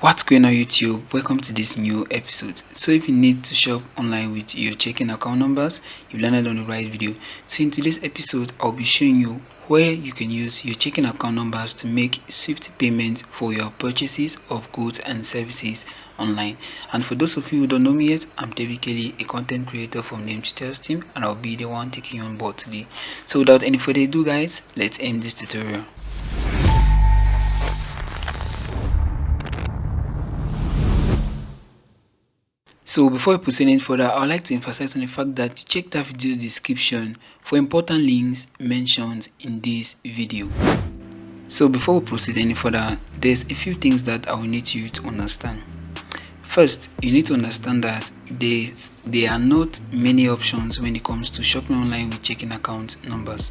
What's going on YouTube? Welcome to this new episode. So if you need to shop online with your checking account numbers, you've landed on the right video. So in today's episode, I'll be showing you where you can use your checking account numbers to make swift payments for your purchases of goods and services online. And for those of you who don't know me yet, I'm David Kelly, a content creator from Name Tutorials team, and I'll be the one taking you on board today. So without any further ado guys, let's end this tutorial. So before we proceed any further, I would like to emphasize on the fact that you check that video description for important links mentioned in this video. So before we proceed any further, there's a few things that I will need you to understand. First, you need to understand that there are not many options when it comes to shopping online with checking account numbers.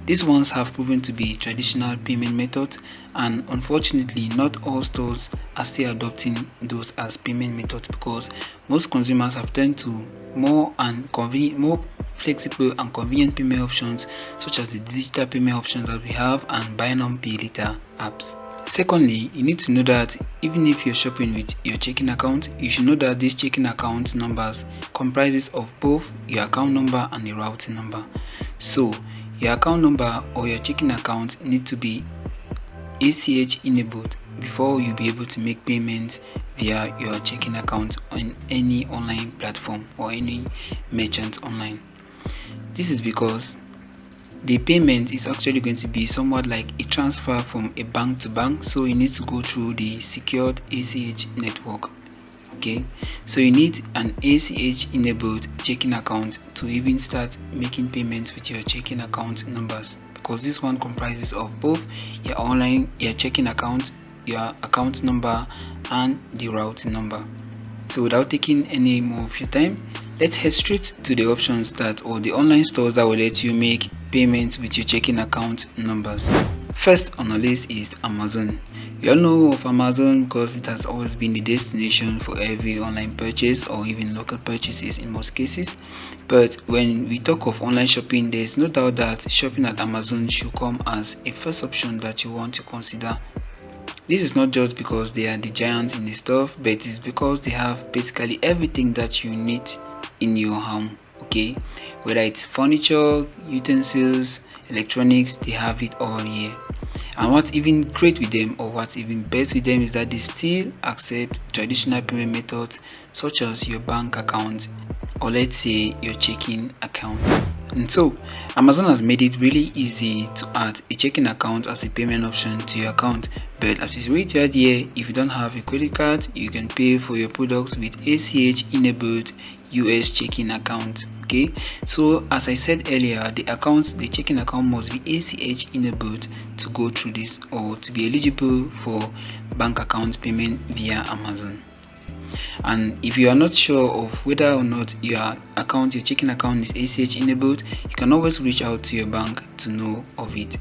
These ones have proven to be traditional payment methods, and unfortunately not all stores are still adopting those as payment methods because most consumers have turned to more flexible and convenient payment options such as the digital payment options that we have and buy now pay later apps. Secondly, you need to know that even if you're shopping with your checking account, you should know that these checking account numbers comprises of both your account number and the routing number. So your account number or your checking account need to be ACH enabled before you'll be able to make payments via your checking account on any online platform or any merchant online. This is because the payment is actually going to be somewhat like a transfer from a bank to bank, so you need to go through the secured ACH network. Okay, so you need an ACH enabled checking account to even start making payments with your checking account numbers, because this one comprises of both your checking account, your account number and the routing number. So without taking any more of your time, let's head straight to the options or the online stores that will let you make payments with your checking account numbers. First on the list is Amazon. You all know of Amazon because it has always been the destination for every online purchase or even local purchases in most cases. But when we talk of online shopping, there is no doubt that shopping at Amazon should come as a first option that you want to consider. This is not just because they are the giants in the stuff, but it is because they have basically everything that you need in your home. Okay, whether it's furniture, utensils, electronics, they have it all here. And what's even great with them, or what's even best with them, is that they still accept traditional payment methods such as your bank account or let's say your checking account. And so Amazon has made it really easy to add a checking account as a payment option to your account. But as you read right here, if you don't have a credit card, you can pay for your products with ACH enabled US checking account. Okay, so as I said earlier, the checking account must be ACH enabled to go through this or to be eligible for bank account payment via Amazon. And if you are not sure of whether or not your checking account is ACH enabled, you can always reach out to your bank to know of it.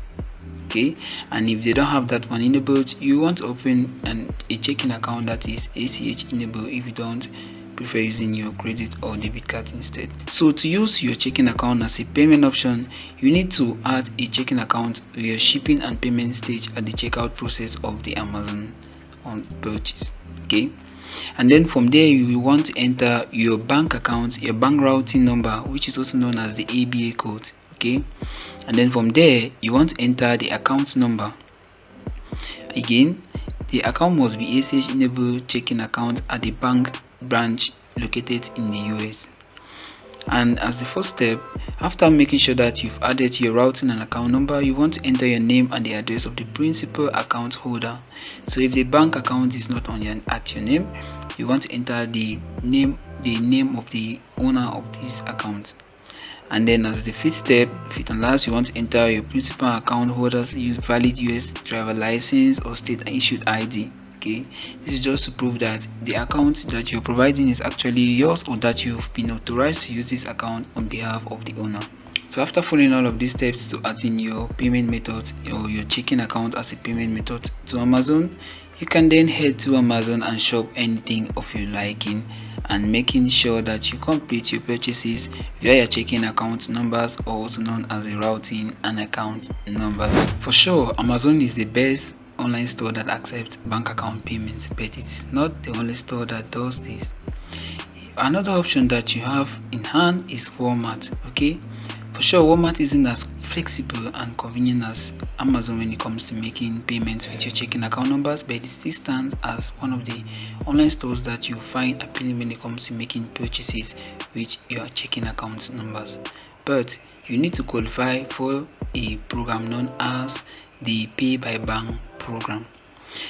Okay, and if they don't have that one enabled, you want to open a checking account that is ACH enabled if you don't prefer using your credit or debit card instead. So to use your checking account as a payment option, you need to add a checking account to your shipping and payment stage at the checkout process of the Amazon purchase. Okay, and then from there you will want to enter your bank account, your bank routing number, which is also known as the ABA code. Okay, and then from there you want to enter the account number. Again, the account must be ACH enabled checking account at the bank branch located in the US. And as the first step, after making sure that you've added your routing and account number, you want to enter your name and the address of the principal account holder. So if the bank account is not at your name, you want to enter the name of the owner of this account. And then as the fifth and last, you want to enter your principal account holder's valid US driver license or state issued ID. Okay, this is just to prove that the account that you're providing is actually yours, or that you've been authorized to use this account on behalf of the owner. So after following all of these steps to add in your payment method or your checking account as a payment method to Amazon, you can then head to Amazon and shop anything of your liking, and making sure that you complete your purchases via your checking account numbers, also known as the routing and account numbers. For sure, Amazon is the best online store that accepts bank account payments, but it is not the only store that does this. Another option that you have in hand is Walmart. Okay, for sure Walmart isn't as flexible and convenient as Amazon when it comes to making payments with your checking account numbers, but it still stands as one of the online stores that you find appealing when it comes to making purchases with your checking account numbers. But you need to qualify for a program known as the Pay by Bank program.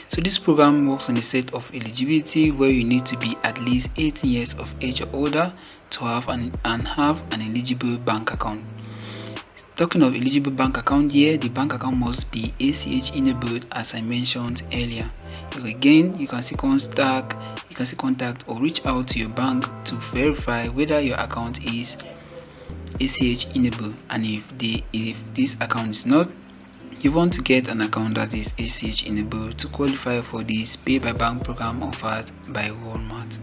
So this program works on a set of eligibility where you need to be at least 18 years of age or older to have an eligible bank account. Talking of eligible bank account here, the bank account must be ACH enabled as I mentioned earlier. Again, you can see contact or reach out to your bank to verify whether your account is ACH enabled, and if this account is not, you want to get an account that is ACH enabled to qualify for this Pay by Bank program offered by Walmart.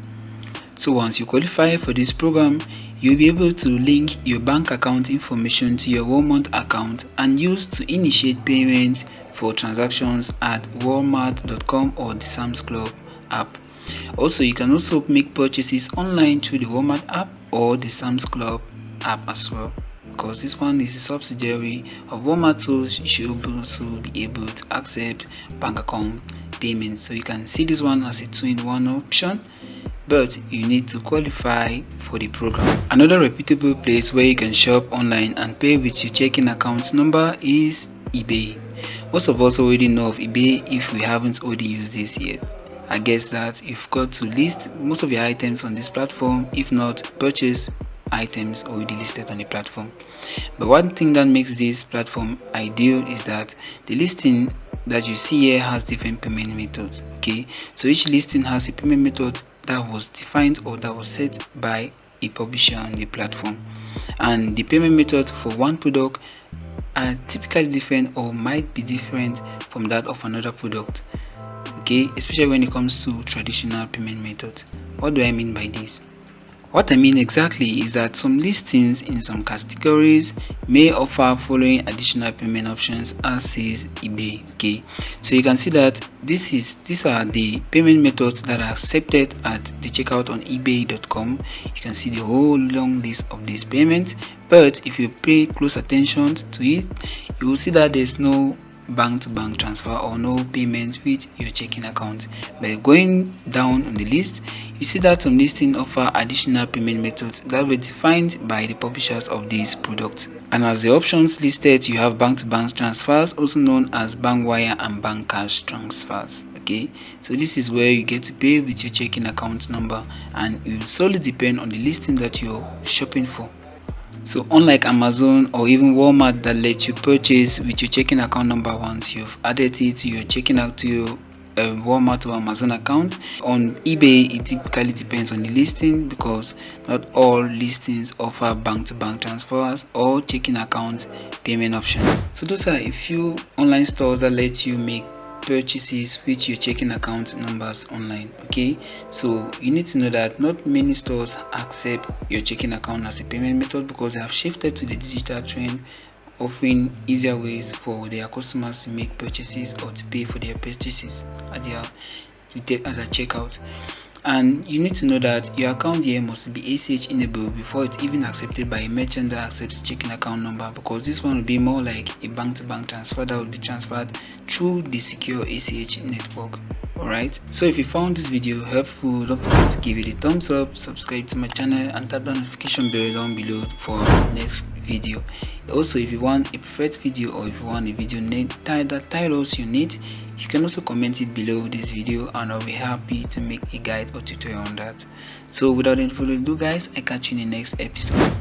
So once you qualify for this program, you'll be able to link your bank account information to your Walmart account and use to initiate payments for transactions at walmart.com or the Sam's Club app. Also, you can also make purchases online through the Walmart app or the Sam's Club app as well, because this one is a subsidiary of Walmart, so you should also be able to accept bank account payments. So you can see this one as a 2-in-1 option, but you need to qualify for the program. Another reputable place where you can shop online and pay with your checking account number is eBay. Most of us already know of eBay if we haven't already used this yet. I guess that you've got to list most of your items on this platform, if not purchase items already listed on the platform. But one thing that makes this platform ideal is that the listing that you see here has different payment methods. Okay, so each listing has a payment method that was defined or that was set by a publisher on the platform, and the payment method for one product are typically different or might be different from that of another product. Okay, especially when it comes to traditional payment methods. What do I mean by this? What I mean exactly is that some listings in some categories may offer following additional payment options as says eBay. Okay, so you can see that these are the payment methods that are accepted at the checkout on ebay.com. You can see the whole long list of these payments, but if you pay close attention to it, you will see that there's no bank-to-bank transfer or no payment with your checking account. By going down on the list, you see that some listings offer additional payment methods that were defined by the publishers of these products. And as the options listed, you have bank-to-bank transfers, also known as bank wire and bank cash transfers. Okay, so this is where you get to pay with your checking account number, and it will solely depend on the listing that you're shopping for. So unlike Amazon or even Walmart that let you purchase with your checking account number once you've added it to your checking out to your Walmart or Amazon account, on eBay it typically depends on the listing, because not all listings offer bank-to-bank transfers or checking account payment options. So those are a few online stores that let you make purchases with your checking account numbers online. Okay, so you need to know that not many stores accept your checking account as a payment method, because they have shifted to the digital trend, offering easier ways for their customers to make purchases or to pay for their purchases at their checkout. And you need to know that your account here must be ACH enabled before it's even accepted by a merchant that accepts checking account number, because this one will be more like a bank-to-bank transfer that will be transferred through the secure ACH network. Alright, so if you found this video helpful, don't forget to give it a thumbs up, subscribe to my channel, and tap the notification bell down below for the next video. Also, if you want a preferred video or if you want a video that titles you need, you can also comment it below this video, and I'll be happy to make a guide or tutorial on that. So without any further ado guys, I catch you in the next episode.